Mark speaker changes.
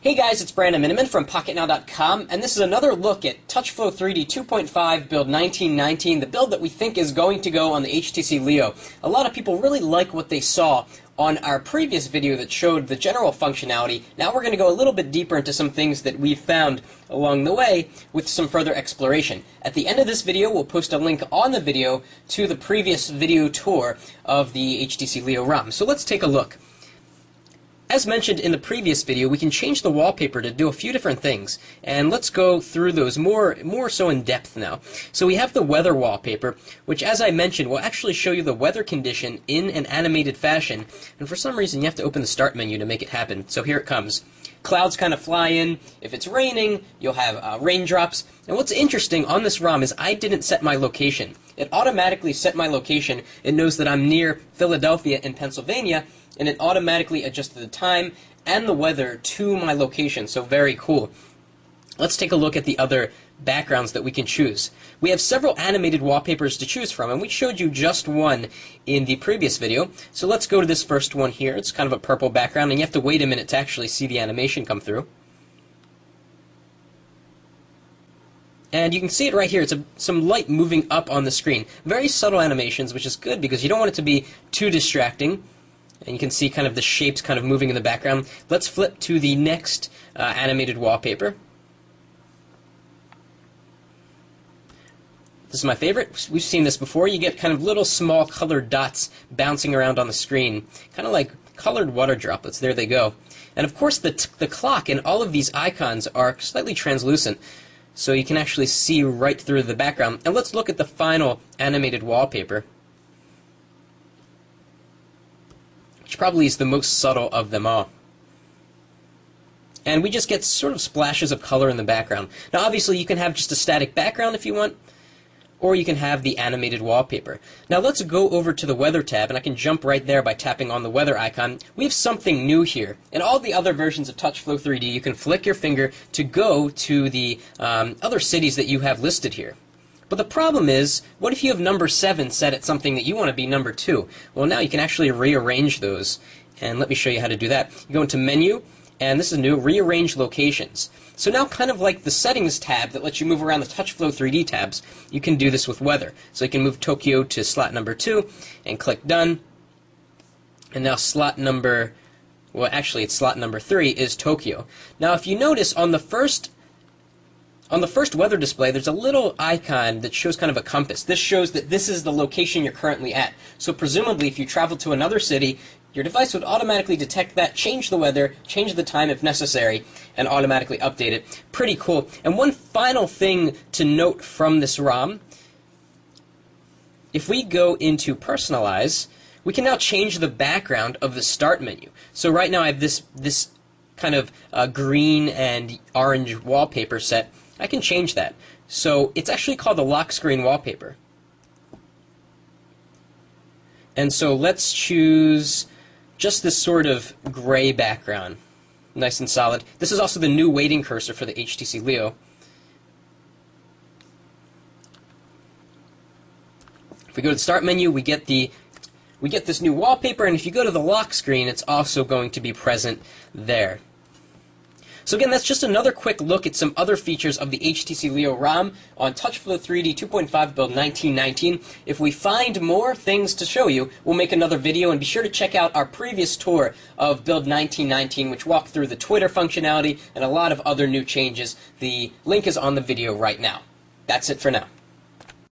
Speaker 1: Hey guys, it's Brandon Miniman from PocketNow.com, and this is another look at TouchFlow 3D 2.5 build 1919, the build that we think is going to go on the HTC Leo. A lot of people really like what they saw on our previous video that showed the general functionality. Now we're going to go a little bit deeper into some things that we've found along the way with some further exploration. At the end of this video, we'll post a link on the video to the previous video tour of the HTC Leo ROM. So let's take a look. As mentioned in the previous video, we can change the wallpaper to do a few different things, and let's go through those more so in depth now. So we have the weather wallpaper, which, as I mentioned, will actually show you the weather condition in an animated fashion, and for some reason you have to open the start menu to make it happen. So here it comes. Clouds kind of fly in. If it's raining, you'll have raindrops. And what's interesting on this ROM is I didn't set my location. It automatically set my location. It knows that I'm near Philadelphia in Pennsylvania, and it automatically adjusted the time and the weather to my location, so very cool. Let's take a look at the other backgrounds that we can choose. We have several animated wallpapers to choose from, and we showed you just one in the previous video. So let's go to this first one here. It's kind of a purple background, and you have to wait a minute to actually see the animation come through. And you can see it right here. It's some light moving up on the screen. Very subtle animations, which is good because you don't want it to be too distracting. And you can see kind of the shapes kind of moving in the background. Let's flip to the next animated wallpaper. This is my favorite. We've seen this before. You get kind of little small colored dots bouncing around on the screen, kind of like colored water droplets. There they go. And of course the clock and all of these icons are slightly translucent, so you can actually see right through the background. And let's look at the final animated wallpaper, which probably is the most subtle of them all. And we just get sort of splashes of color in the background. Now obviously you can have just a static background if you want, or you can have the animated wallpaper. Now let's go over to the weather tab, and I can jump right there by tapping on the weather icon. We have something new here. In all the other versions of TouchFlow 3D, you can flick your finger to go to the other cities that you have listed here. But the problem is, what if you have number 7 set at something that you want to be number 2? Well, now you can actually rearrange those, and let me show you how to do that. You go into Menu, and this is new, Rearrange Locations. So now, kind of like the Settings tab that lets you move around the TouchFlow 3D tabs, you can do this with weather. So you can move Tokyo to slot number 2, and click Done. And now slot number, well actually it's slot number 3 is Tokyo. Now if you notice, on the first weather display, there's a little icon that shows kind of a compass. This shows that this is the location you're currently at. So presumably, if you travel to another city, your device would automatically detect that, change the weather, change the time if necessary, and automatically update it. Pretty cool. And one final thing to note from this ROM, if we go into Personalize, we can now change the background of the Start menu. So right now I have this kind of green and orange wallpaper set. I can change that. So it's actually called the lock screen wallpaper. And so let's choose just this sort of gray background. Nice and solid. This is also the new waiting cursor for the HTC Leo. If we go to the Start menu, we get this new wallpaper, and if you go to the lock screen, it's also going to be present there. So again, that's just another quick look at some other features of the HTC Leo ROM on TouchFlow 3D 2.5 build 1919. If we find more things to show you, we'll make another video, and be sure to check out our previous tour of build 1919, which walked through the Twitter functionality and a lot of other new changes. The link is on the video right now. That's it for now.